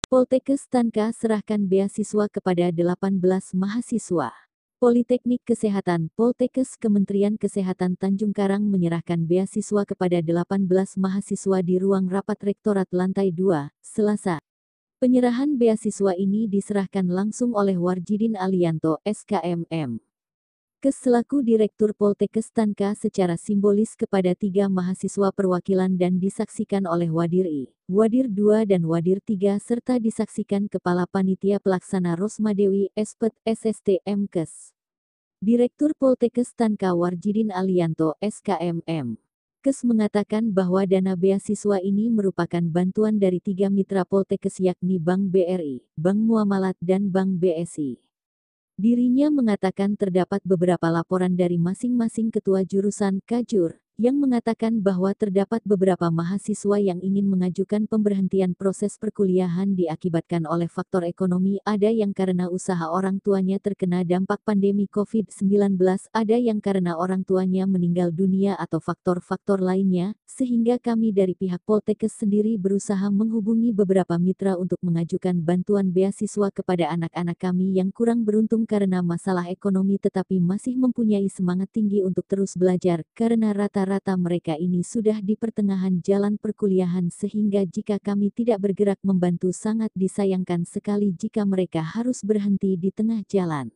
Poltekkes Tanka serahkan beasiswa kepada 18 mahasiswa. Politeknik Kesehatan Poltekkes Kementerian Kesehatan Tanjung Karang menyerahkan beasiswa kepada 18 mahasiswa di ruang rapat Rektorat lantai 2, Selasa. Penyerahan beasiswa ini diserahkan langsung oleh Warjidin Alianto, SKMM. Selaku Direktur Poltekkes Tanka secara simbolis kepada 3 mahasiswa perwakilan dan disaksikan oleh Wadir I, Wadir 2 dan Wadir 3 serta disaksikan Kepala Panitia Pelaksana Rosmadewi Espet SST Mkes. Direktur Poltekkes Tanka Warjidin Alianto, SKMM. Kes mengatakan bahwa dana beasiswa ini merupakan bantuan dari 3 mitra Poltekkes yakni Bank BRI, Bank Muamalat dan Bank BSI. Dirinya mengatakan terdapat beberapa laporan dari masing-masing ketua jurusan Kajur, yang mengatakan bahwa terdapat beberapa mahasiswa yang ingin mengajukan pemberhentian proses perkuliahan diakibatkan oleh faktor ekonomi, ada yang karena usaha orang tuanya terkena dampak pandemi COVID-19, ada yang karena orang tuanya meninggal dunia atau faktor-faktor lainnya, sehingga kami dari pihak Poltekkes sendiri berusaha menghubungi beberapa mitra untuk mengajukan bantuan beasiswa kepada anak-anak kami yang kurang beruntung karena masalah ekonomi tetapi masih mempunyai semangat tinggi untuk terus belajar, karena rata-rata mereka ini sudah di pertengahan jalan perkuliahan sehingga jika kami tidak bergerak membantu sangat disayangkan sekali jika mereka harus berhenti di tengah jalan.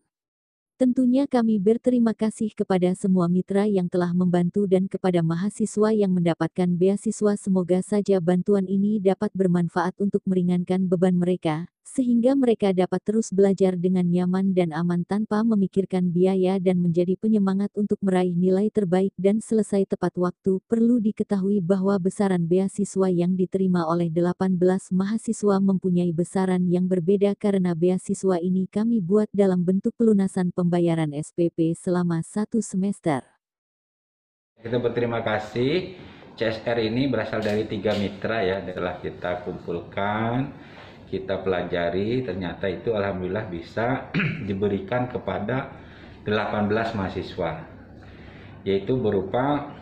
Tentunya kami berterima kasih kepada semua mitra yang telah membantu dan kepada mahasiswa yang mendapatkan beasiswa. Semoga saja bantuan ini dapat bermanfaat untuk meringankan beban mereka, sehingga mereka dapat terus belajar dengan nyaman dan aman tanpa memikirkan biaya dan menjadi penyemangat untuk meraih nilai terbaik dan selesai tepat waktu. Perlu diketahui bahwa besaran beasiswa yang diterima oleh 18 mahasiswa mempunyai besaran yang berbeda karena beasiswa ini kami buat dalam bentuk pelunasan pembayaran SPP selama 1 semester. Kita berterima kasih, CSR ini berasal dari 3 mitra ya, telah kita kumpulkan, kita pelajari, ternyata itu alhamdulillah bisa diberikan kepada 18 mahasiswa, yaitu berupa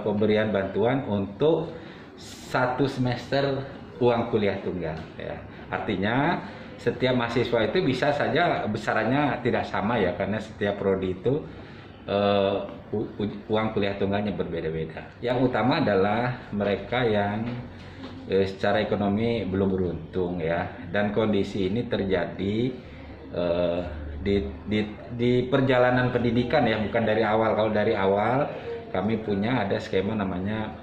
pemberian bantuan untuk 1 semester uang kuliah tunggal ya. Artinya setiap mahasiswa itu bisa saja besarannya tidak sama ya, karena setiap prodi itu uang kuliah tunggalnya berbeda-beda. Yang utama adalah mereka yang secara ekonomi belum beruntung ya, dan kondisi ini terjadi di perjalanan pendidikan ya, bukan dari awal. Kalau dari awal kami punya ada skema namanya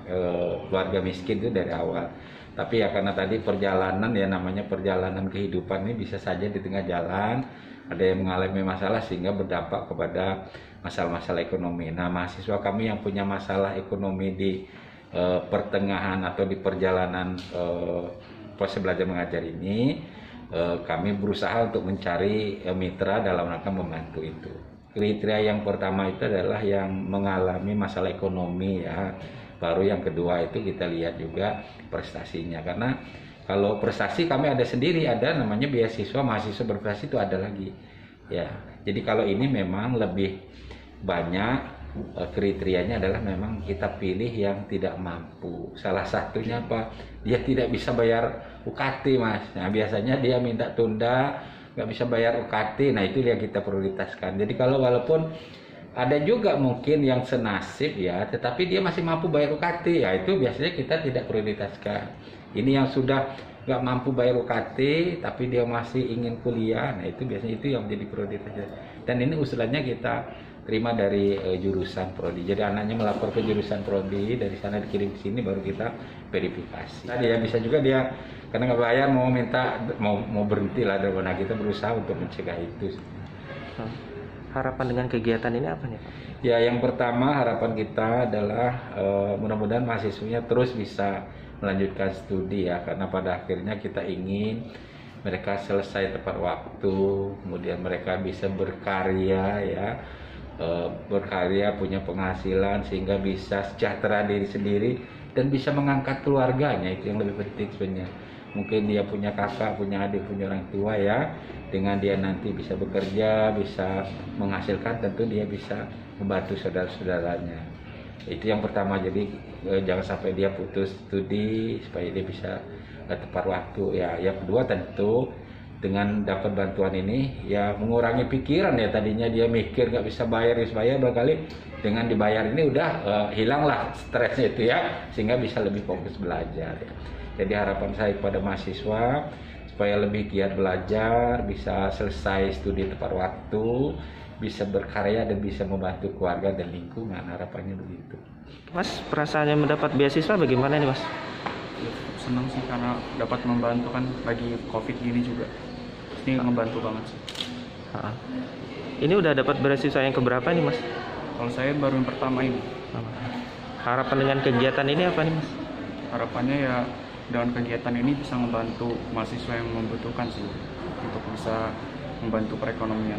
keluarga miskin itu dari awal. Tapi ya karena tadi perjalanan ya, namanya perjalanan kehidupan ini bisa saja di tengah jalan ada yang mengalami masalah sehingga berdampak kepada masalah-masalah ekonomi. Nah, mahasiswa kami yang punya masalah ekonomi di pertengahan atau di perjalanan proses belajar mengajar ini, kami berusaha untuk mencari mitra dalam rangka membantu itu. Kriteria yang pertama itu adalah yang mengalami masalah ekonomi ya. Baru yang kedua itu kita lihat juga prestasinya, karena kalau prestasi kami ada sendiri, ada namanya beasiswa mahasiswa berprestasi itu ada lagi ya. Jadi kalau ini memang lebih banyak kriterianya adalah memang kita pilih yang tidak mampu. Salah satunya apa? Dia tidak bisa bayar UKT mas. Nah biasanya dia minta tunda, nggak bisa bayar UKT. Nah itu yang kita prioritaskan. Jadi kalau walaupun ada juga mungkin yang senasib ya, tetapi dia masih mampu bayar UKT, ya itu biasanya kita tidak prioritaskan. Ini yang sudah nggak mampu bayar UKT, tapi dia masih ingin kuliah, nah itu biasanya itu yang menjadi prioritas. Dan ini usulannya kita terima dari jurusan prodi. Jadi anaknya melapor ke jurusan prodi, dari sana dikirim ke sini, baru kita verifikasi. Tadi ya bisa juga dia karena nggak bayar mau minta mau berhenti lah, nah kita berusaha untuk mencegah itu. Harapan dengan kegiatan ini apa nih Pak? Ya yang pertama harapan kita adalah mudah-mudahan mahasiswanya terus bisa melanjutkan studi ya, karena pada akhirnya kita ingin mereka selesai tepat waktu, kemudian mereka bisa berkarya ya, berkarya punya penghasilan sehingga bisa sejahtera diri sendiri dan bisa mengangkat keluarganya. Itu yang lebih penting sebenarnya. Mungkin dia punya kakak, punya adik, punya orang tua ya, dengan dia nanti bisa bekerja, bisa menghasilkan, tentu dia bisa membantu saudara-saudaranya. Itu yang pertama. Jadi jangan sampai dia putus studi, supaya dia bisa tepat waktu ya. Yang kedua tentu dengan dapat bantuan ini ya mengurangi pikiran ya, tadinya dia mikir nggak bisa bayar barangkali dengan dibayar ini udah hilanglah stresnya itu ya, sehingga bisa lebih fokus belajar ya. Jadi harapan saya kepada mahasiswa supaya lebih giat belajar, bisa selesai studi tepat waktu, bisa berkarya dan bisa membantu keluarga dan lingkungan, harapannya begitu. Mas, perasaannya mendapat beasiswa bagaimana nih Mas? Senang sih karena dapat membantu kan lagi COVID gini juga. Ini ngebantu banget sih. Ini udah dapat beasiswa yang keberapa nih Mas? Kalau saya baru yang pertama ini. Harapan dengan kegiatan ini apa nih Mas? Harapannya ya dengan kegiatan ini bisa membantu mahasiswa yang membutuhkan sih untuk bisa membantu perekonomian.